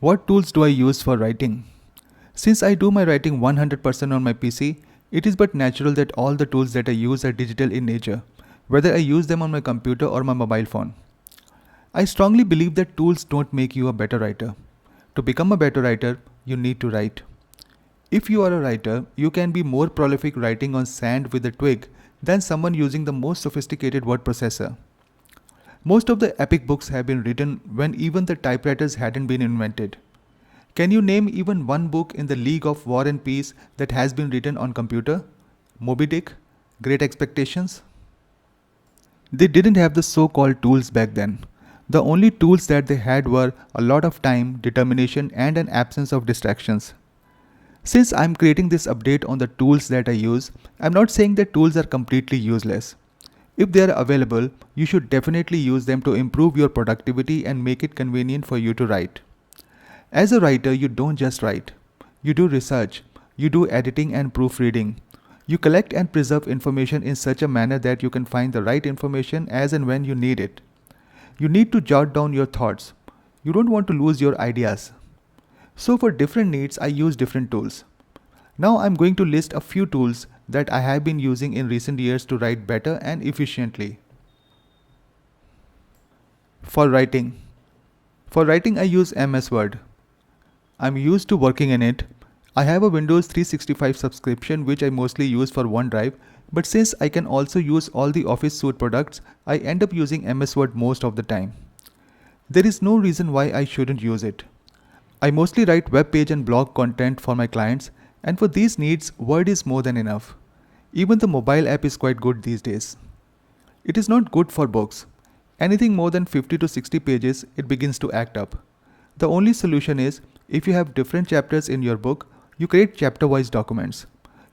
What tools do I use for writing? Since I do my writing 100% on my PC, it is but natural that all the tools that I use are digital in nature, whether I use them on my computer or my mobile phone. I strongly believe that tools don't make you a better writer. To become a better writer, you need to write. If you are a writer, you can be more prolific writing on sand with a twig than someone using the most sophisticated word processor. Most of the epic books have been written when even the typewriters hadn't been invented. Can you name even one book in the League of War and Peace that has been written on computer? Moby Dick? Great Expectations? They didn't have the so-called tools back then. The only tools that they had were a lot of time, determination, and an absence of distractions. Since I'm creating this update on the tools that I use, I'm not saying that tools are completely useless. If they are available, you should definitely use them to improve your productivity and make it convenient for you to write. As a writer, you don't just write. You do research, you do editing and proofreading. You collect and preserve information in such a manner that you can find the right information as and when you need it. You need to jot down your thoughts. You don't want to lose your ideas. So for different needs, I use different tools. Now I'm going to list a few tools that I have been using in recent years to write better and efficiently. For writing. For writing, I use MS Word. I'm used to working in it. I have a Windows 365 subscription which I mostly use for OneDrive, but since I can also use all the Office suite products, I end up using MS Word most of the time. There is no reason why I shouldn't use it. I mostly write web page and blog content for my clients, and for these needs, Word is more than enough. Even the mobile app is quite good these days. It is not good for books. Anything more than 50 to 60 pages, it begins to act up. The only solution is, if you have different chapters in your book, you create chapter-wise documents.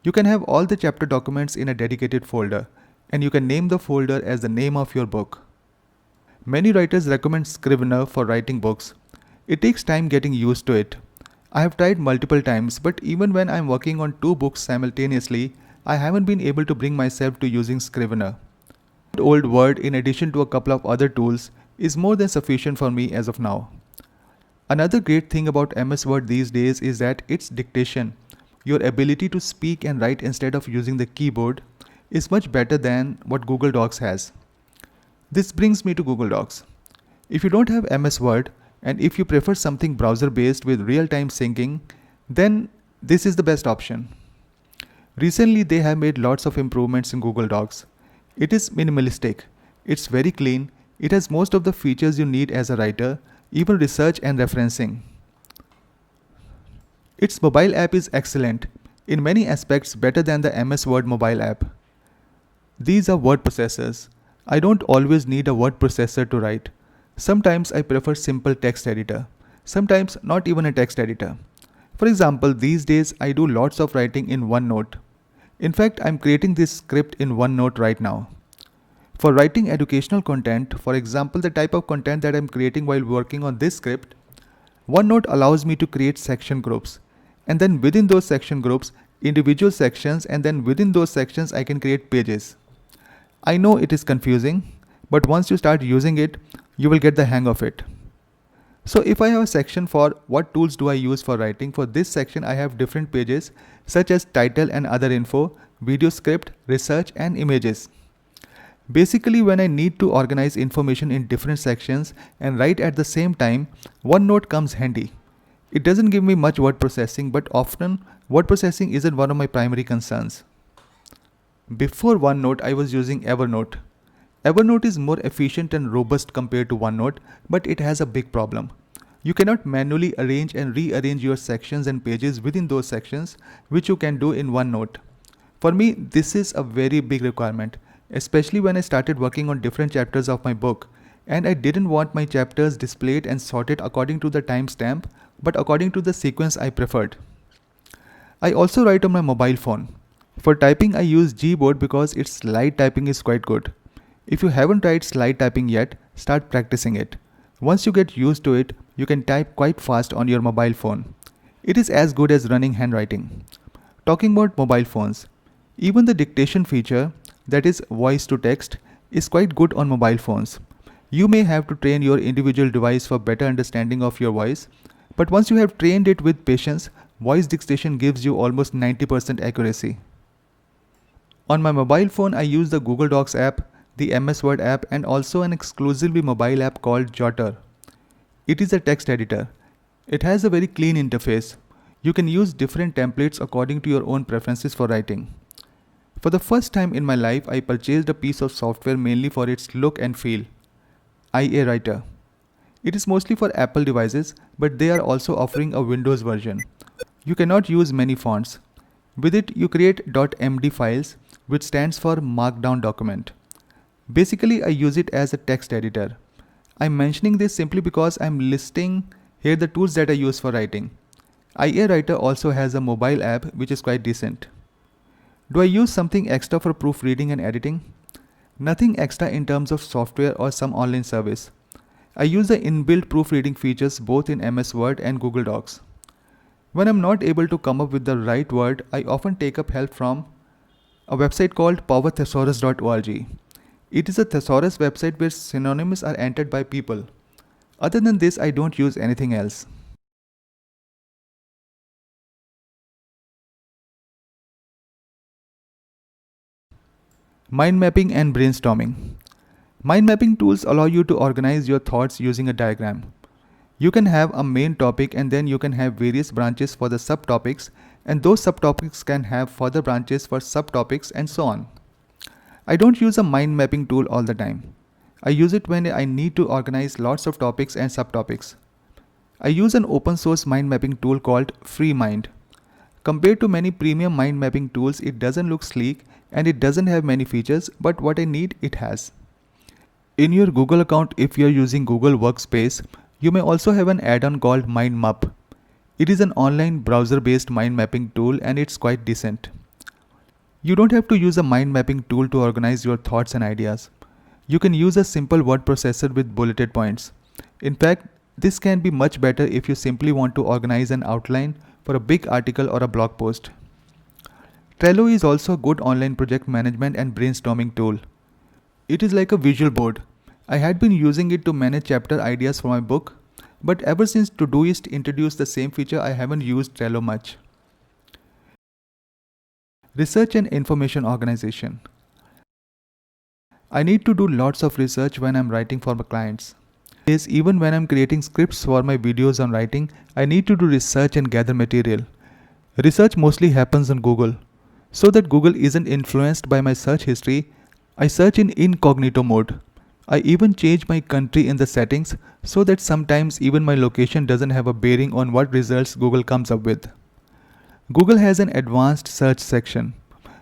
You can have all the chapter documents in a dedicated folder, and you can name the folder as the name of your book. Many writers recommend Scrivener for writing books. It takes time getting used to it. I have tried multiple times, but even when I'm working on two books simultaneously, I haven't been able to bring myself to using Scrivener. Old Word, in addition to a couple of other tools, is more than sufficient for me as of now. Another great thing about MS Word these days is that its dictation, your ability to speak and write instead of using the keyboard, is much better than what Google Docs has. This brings me to Google Docs. If you don't have MS Word, and if you prefer something browser-based with real-time syncing, then this is the best option. Recently, they have made lots of improvements in Google Docs. It is minimalistic, it's very clean, it has most of the features you need as a writer, even research and referencing. Its mobile app is excellent, in many aspects better than the MS Word mobile app. These are word processors. I don't always need a word processor to write. Sometimes I prefer simple text editor. Sometimes not even a text editor. For example, these days I do lots of writing in OneNote. In fact, I'm creating this script in OneNote right now. For writing educational content, for example, the type of content that I'm creating while working on this script, OneNote allows me to create section groups. And then within those section groups, individual sections, and then within those sections, I can create pages. I know it is confusing, but once you start using it, you will get the hang of it. So if I have a section for what tools do I use for writing, for this section I have different pages such as title and other info, video script, research and images. Basically, when I need to organize information in different sections and write at the same time, OneNote comes handy. It doesn't give me much word processing, but often word processing isn't one of my primary concerns. Before OneNote, I was using Evernote. Evernote is more efficient and robust compared to OneNote, but it has a big problem. You cannot manually arrange and rearrange your sections and pages within those sections, which you can do in OneNote. For me, this is a very big requirement, especially when I started working on different chapters of my book, and I didn't want my chapters displayed and sorted according to the timestamp, but according to the sequence I preferred. I also write on my mobile phone. For typing, I use Gboard because its slide typing is quite good. If you haven't tried slide typing yet, start practicing it. Once you get used to it, you can type quite fast on your mobile phone. It is as good as running handwriting. Talking about mobile phones, even the dictation feature, that is voice to text, is quite good on mobile phones. You may have to train your individual device for better understanding of your voice, But once you have trained it with patience, voice dictation gives you almost 90% accuracy. On my mobile phone, I use the Google Docs app, the MS Word app, and also an exclusively mobile app called Jotter. It is a text editor. It has a very clean interface. You can use different templates according to your own preferences for writing. For the first time in my life, I purchased a piece of software mainly for its look and feel. IA Writer. It is mostly for Apple devices, but they are also offering a Windows version. You cannot use many fonts. With it, you create .md files, which stands for Markdown Document. Basically, I use it as a text editor. I'm mentioning this simply because I'm listing here the tools that I use for writing. IA Writer also has a mobile app which is quite decent. Do I use something extra for proofreading and editing? Nothing extra in terms of software or some online service. I use the inbuilt proofreading features both in MS Word and Google Docs. When I'm not able to come up with the right word, I often take up help from a website called powerthesaurus.org. It is a thesaurus website where synonyms are entered by people. Other than this, I don't use anything else. Mind mapping and brainstorming. Mind mapping tools allow you to organize your thoughts using a diagram. You can have a main topic and then you can have various branches for the subtopics, and those subtopics can have further branches for subtopics and so on. I don't use a mind mapping tool all the time. I use it when I need to organize lots of topics and subtopics. I use an open source mind mapping tool called FreeMind. Compared to many premium mind mapping tools, it doesn't look sleek and it doesn't have many features, but what I need, it has. In your Google account, if you are using Google Workspace, you may also have an add-on called MindMap. It is an online browser-based mind mapping tool and it's quite decent. You don't have to use a mind mapping tool to organize your thoughts and ideas. You can use a simple word processor with bulleted points. In fact, this can be much better if you simply want to organize an outline for a big article or a blog post. Trello is also a good online project management and brainstorming tool. It is like a visual board. I had been using it to manage chapter ideas for my book, but ever since Todoist introduced the same feature, I haven't used Trello much. Research and information organization. I need to do lots of research when I'm writing for my clients. Yes, even when I'm creating scripts for my videos on writing, I need to do research and gather material. Research mostly happens on Google. So that Google isn't influenced by my search history, I search in incognito mode. I even change my country in the settings so that sometimes even my location doesn't have a bearing on what results Google comes up with. Google has an advanced search section.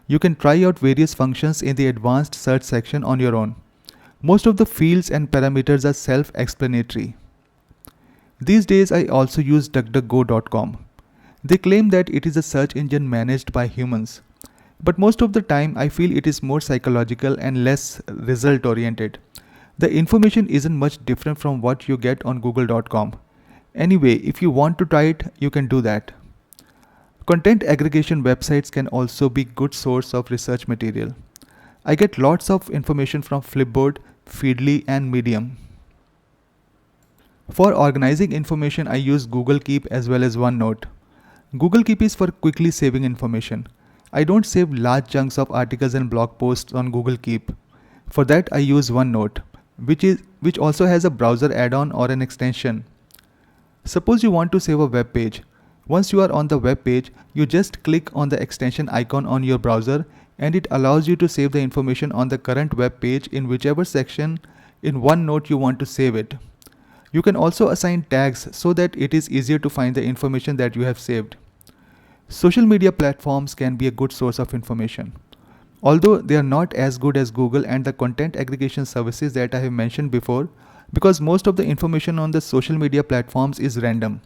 You can try out various functions in the advanced search section on your own. Most of the fields and parameters are self-explanatory. These days I also use DuckDuckGo.com. They claim that it is a search engine managed by humans. But most of the time I feel it is more psychological and less result oriented. The information isn't much different from what you get on Google.com. Anyway, if you want to try it, you can do that. Content aggregation websites can also be good source of research material. I get lots of information from Flipboard, Feedly and Medium. For organizing information, I use Google Keep as well as OneNote. Google Keep is for quickly saving information. I don't save large chunks of articles and blog posts on Google Keep. For that, I use OneNote, which also has a browser add-on or an extension. Suppose you want to save a web page. Once you are on the web page, you just click on the extension icon on your browser and it allows you to save the information on the current web page in whichever section in OneNote you want to save it. You can also assign tags so that it is easier to find the information that you have saved. Social media platforms can be a good source of information. Although they are not as good as Google and the content aggregation services that I have mentioned before, because most of the information on the social media platforms is random.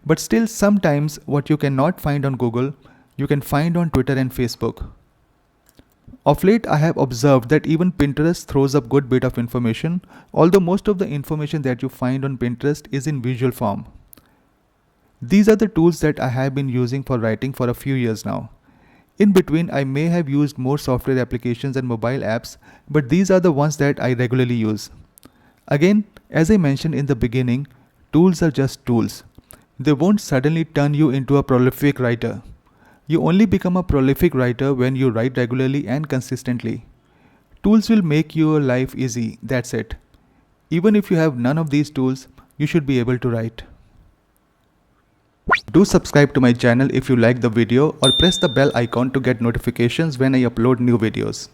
But still, sometimes what you cannot find on Google, you can find on Twitter and Facebook. Of late, I have observed that even Pinterest throws up good bit of information, although most of the information that you find on Pinterest is in visual form. These are the tools that I have been using for writing for a few years now. In between, I may have used more software applications and mobile apps, but these are the ones that I regularly use. Again, as I mentioned in the beginning, tools are just tools. They won't suddenly turn you into a prolific writer. You only become a prolific writer when you write regularly and consistently. Tools will make your life easy, that's it. Even if you have none of these tools, you should be able to write. Do subscribe to my channel if you like the video or press the bell icon to get notifications when I upload new videos.